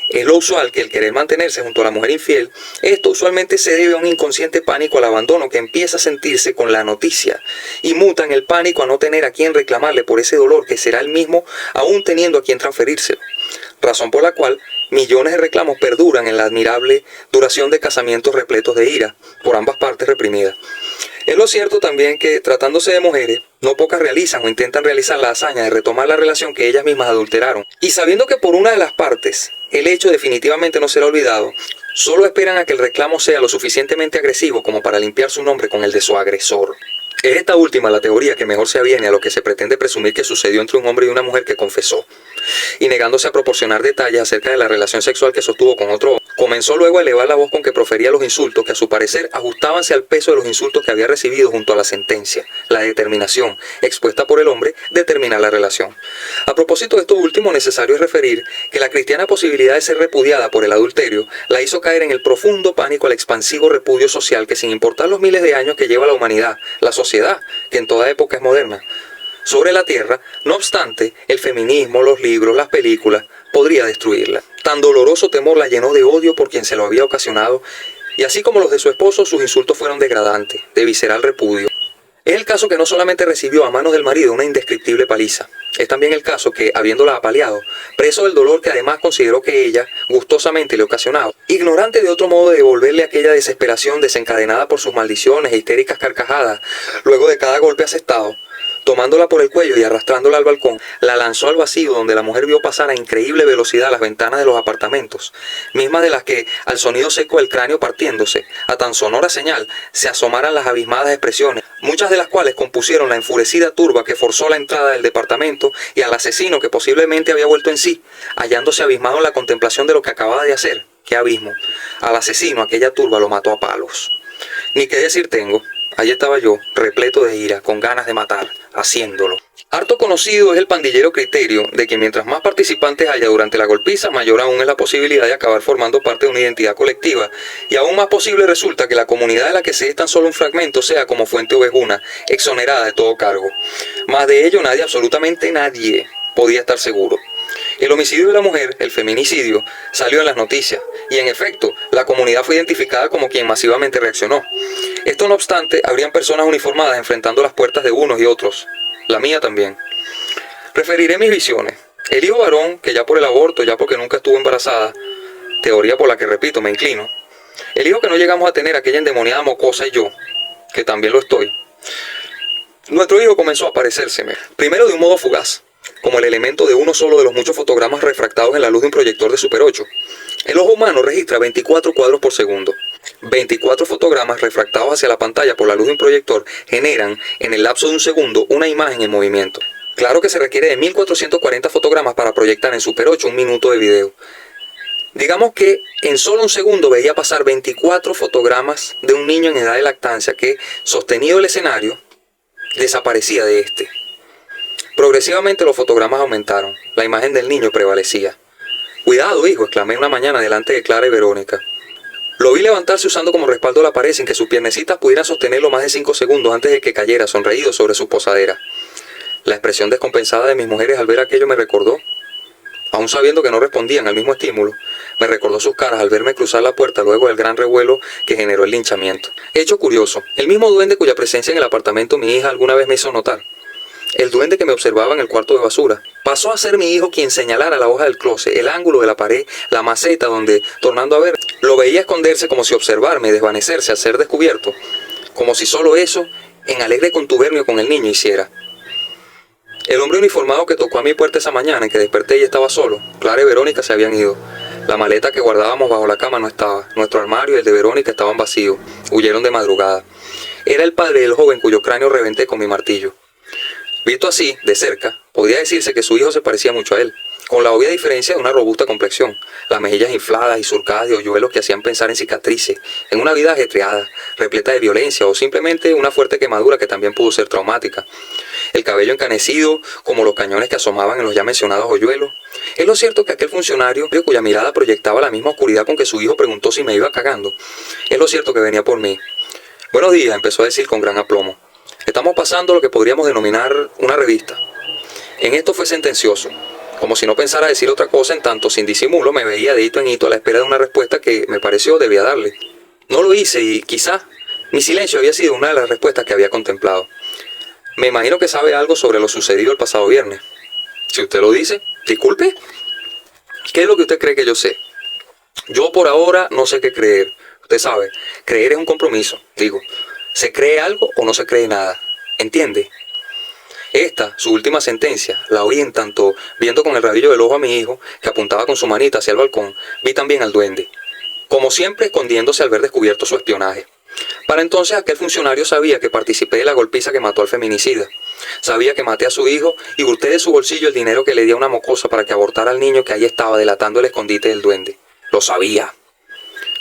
Es lo usual que el querer mantenerse junto a la mujer infiel, esto usualmente se debe a un inconsciente pánico al abandono que empieza a sentirse con la noticia y muta en el pánico a no tener a quien reclamarle por ese dolor que será el mismo aún teniendo a quien transferírselo. Razón por la cual millones de reclamos perduran en la admirable duración de casamientos repletos de ira, por ambas partes reprimidas. Es lo cierto también que, tratándose de mujeres, no pocas realizan o intentan realizar la hazaña de retomar la relación que ellas mismas adulteraron. Y sabiendo que por una de las partes el hecho definitivamente no será olvidado, solo esperan a que el reclamo sea lo suficientemente agresivo como para limpiar su nombre con el de su agresor. Es esta última la teoría que mejor se aviene a lo que se pretende presumir que sucedió entre un hombre y una mujer que confesó, y negándose a proporcionar detalles acerca de la relación sexual que sostuvo con otro hombre, comenzó luego a elevar la voz con que profería los insultos que a su parecer ajustábanse al peso de los insultos que había recibido junto a la sentencia, la determinación expuesta por el hombre de terminar la relación. A propósito de esto último, necesario es referir que la cristiana posibilidad de ser repudiada por el adulterio la hizo caer en el profundo pánico al expansivo repudio social que, sin importar los miles de años que lleva la humanidad, la sociedad, que en toda época es moderna, sobre la tierra, no obstante, el feminismo, los libros, las películas, podría destruirla. Tan doloroso temor la llenó de odio por quien se lo había ocasionado, y así como los de su esposo, sus insultos fueron degradantes, de visceral repudio. Es el caso que no solamente recibió a manos del marido una indescriptible paliza, es también el caso que, habiéndola apaleado, preso del dolor que además consideró que ella gustosamente le ocasionaba, ignorante de otro modo de devolverle aquella desesperación desencadenada por sus maldiciones e histéricas carcajadas, luego de cada golpe asestado, tomándola por el cuello y arrastrándola al balcón, la lanzó al vacío donde la mujer vio pasar a increíble velocidad las ventanas de los apartamentos, mismas de las que, al sonido seco del cráneo partiéndose, a tan sonora señal, se asomaran las abismadas expresiones, muchas de las cuales compusieron la enfurecida turba que forzó la entrada del departamento y al asesino que posiblemente había vuelto en sí, hallándose abismado en la contemplación de lo que acababa de hacer. ¡Qué abismo! Al asesino aquella turba lo mató a palos. Ni qué decir tengo. Allí estaba yo, repleto de ira, con ganas de matar, haciéndolo. Harto conocido es el pandillero criterio de que mientras más participantes haya durante la golpiza, mayor aún es la posibilidad de acabar formando parte de una identidad colectiva, y aún más posible resulta que la comunidad de la que se es tan solo un fragmento sea como Fuente Ovejuna, exonerada de todo cargo. Más de ello nadie, absolutamente nadie, podía estar seguro. El homicidio de la mujer, el feminicidio, salió en las noticias y en efecto la comunidad fue identificada como quien masivamente reaccionó. Esto no obstante, habrían personas uniformadas enfrentando las puertas de unos y otros, la mía también. Referiré mis visiones. El hijo varón, que ya por el aborto, ya porque nunca estuvo embarazada, teoría por la que repito me inclino, el hijo que no llegamos a tener, aquella endemoniada mocosa y yo, que también lo estoy. Nuestro hijo comenzó a aparecérseme, primero de un modo fugaz, como el elemento de uno solo de los muchos fotogramas refractados en la luz de un proyector de Super 8. El ojo humano registra 24 cuadros por segundo. 24 fotogramas refractados hacia la pantalla por la luz de un proyector generan, en el lapso de un segundo, una imagen en movimiento. Claro que se requiere de 1440 fotogramas para proyectar en Super 8 un minuto de video. Digamos que en solo un segundo veía pasar 24 fotogramas de un niño en edad de lactancia que, sostenido el escenario, desaparecía de este. Progresivamente los fotogramas aumentaron. La imagen del niño prevalecía. «Cuidado, hijo», exclamé una mañana delante de Clara y Verónica. Lo vi levantarse usando como respaldo la pared sin que sus piernecitas pudieran sostenerlo más de 5 segundos antes de que cayera sonreído sobre su posadera. La expresión descompensada de mis mujeres al ver aquello me recordó, aún sabiendo que no respondían al mismo estímulo, me recordó sus caras al verme cruzar la puerta luego del gran revuelo que generó el linchamiento. Hecho curioso, el mismo duende cuya presencia en el apartamento mi hija alguna vez me hizo notar, el duende que me observaba en el cuarto de basura, pasó a ser mi hijo quien señalara la hoja del closet, el ángulo de la pared, la maceta donde, tornando a ver, lo veía esconderse como si observarme y desvanecerse al ser descubierto, como si solo eso, en alegre contubernio con el niño, hiciera. El hombre uniformado que tocó a mi puerta esa mañana en que desperté y estaba solo, Clara y Verónica se habían ido. La maleta que guardábamos bajo la cama no estaba, nuestro armario y el de Verónica estaban vacíos, huyeron de madrugada. Era el padre del joven cuyo cráneo reventé con mi martillo. Visto así, de cerca, podría decirse que su hijo se parecía mucho a él, con la obvia diferencia de una robusta complexión, las mejillas infladas y surcadas de hoyuelos que hacían pensar en cicatrices, en una vida ajetreada, repleta de violencia o simplemente una fuerte quemadura que también pudo ser traumática. El cabello encanecido, como los cañones que asomaban en los ya mencionados hoyuelos. Es lo cierto que aquel funcionario, cuya mirada proyectaba la misma oscuridad con que su hijo preguntó si me iba cagando, es lo cierto que venía por mí. «Buenos días», empezó a decir con gran aplomo. «Estamos pasando lo que podríamos denominar una revista». En esto fue sentencioso, como si no pensara decir otra cosa, en tanto sin disimulo me veía de hito en hito a la espera de una respuesta que me pareció debía darle. No lo hice y quizá mi silencio había sido una de las respuestas que había contemplado. «Me imagino que sabe algo sobre lo sucedido el pasado viernes». «Si usted lo dice». «Disculpe». «¿Qué es lo que usted cree que yo sé?» «Yo por ahora no sé qué creer. Usted sabe, creer es un compromiso, digo. ¿Se cree algo o no se cree nada? ¿Entiende?» Esta, su última sentencia, la oí en tanto, viendo con el rabillo del ojo a mi hijo, que apuntaba con su manita hacia el balcón, vi también al duende, como siempre escondiéndose al ver descubierto su espionaje. Para entonces aquel funcionario sabía que participé de la golpiza que mató al feminicida. Sabía que maté a su hijo y hurté de su bolsillo el dinero que le di a una mocosa para que abortara al niño que ahí estaba delatando el escondite del duende. Lo sabía.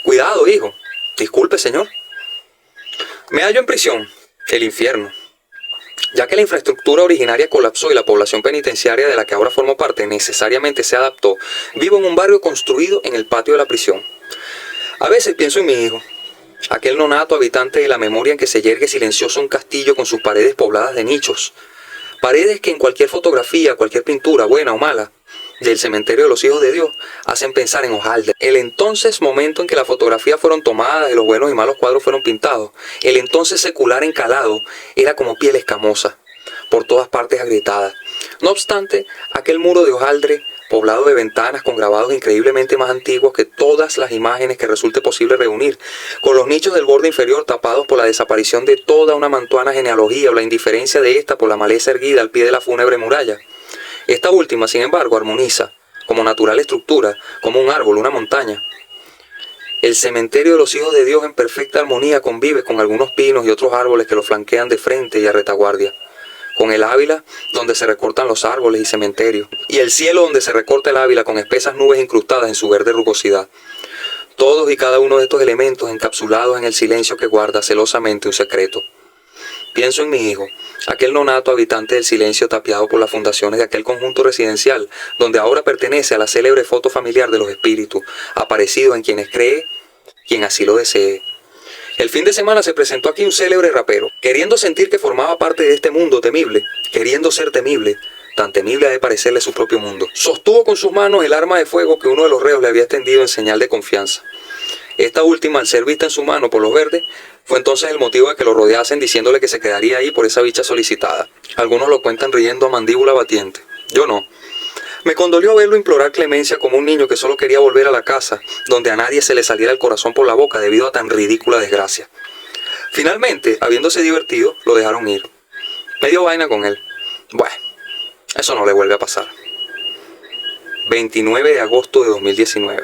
«Cuidado, hijo». «Disculpe, señor». Me hallo en prisión, el infierno. Ya que la infraestructura originaria colapsó y la población penitenciaria de la que ahora formo parte necesariamente se adaptó, vivo en un barrio construido en el patio de la prisión. A veces pienso en mi hijo, aquel nonato habitante de la memoria en que se yergue silencioso un castillo con sus paredes pobladas de nichos. Paredes que en cualquier fotografía, cualquier pintura, buena o mala, del cementerio de los hijos de Dios hacen pensar en Hojaldre. El entonces momento en que las fotografías fueron tomadas y los buenos y malos cuadros fueron pintados, el entonces secular encalado era como piel escamosa, por todas partes agrietada. No obstante, aquel muro de hojaldre, poblado de ventanas con grabados increíblemente más antiguos que todas las imágenes que resulte posible reunir, con los nichos del borde inferior tapados por la desaparición de toda una mantuana genealogía o la indiferencia de ésta por la maleza erguida al pie de la fúnebre muralla. Esta última, sin embargo, armoniza, como natural estructura, como un árbol, una montaña. El cementerio de los hijos de Dios en perfecta armonía convive con algunos pinos y otros árboles que lo flanquean de frente y a retaguardia, con el Ávila donde se recortan los árboles y cementerios, y el cielo donde se recorta el Ávila con espesas nubes incrustadas en su verde rugosidad. Todos y cada uno de estos elementos encapsulados en el silencio que guarda celosamente un secreto. Pienso en mi hijo, aquel nonato habitante del silencio tapiado por las fundaciones de aquel conjunto residencial, donde ahora pertenece a la célebre foto familiar de los espíritus, aparecido en quienes cree, quien así lo desee. El fin de semana se presentó aquí un célebre rapero, queriendo sentir que formaba parte de este mundo temible, queriendo ser temible, tan temible ha de parecerle su propio mundo. Sostuvo con sus manos el arma de fuego que uno de los reos le había extendido en señal de confianza. Esta última, al ser vista en su mano por los verdes, fue entonces el motivo de que lo rodeasen diciéndole que se quedaría ahí por esa bicha solicitada. Algunos lo cuentan riendo a mandíbula batiente. Yo no. Me condolió verlo implorar clemencia como un niño que solo quería volver a la casa, donde a nadie se le saliera el corazón por la boca debido a tan ridícula desgracia. Finalmente, habiéndose divertido, lo dejaron ir. Me dio vaina con él. Bueno, eso no le vuelve a pasar. 29 de agosto de 2019.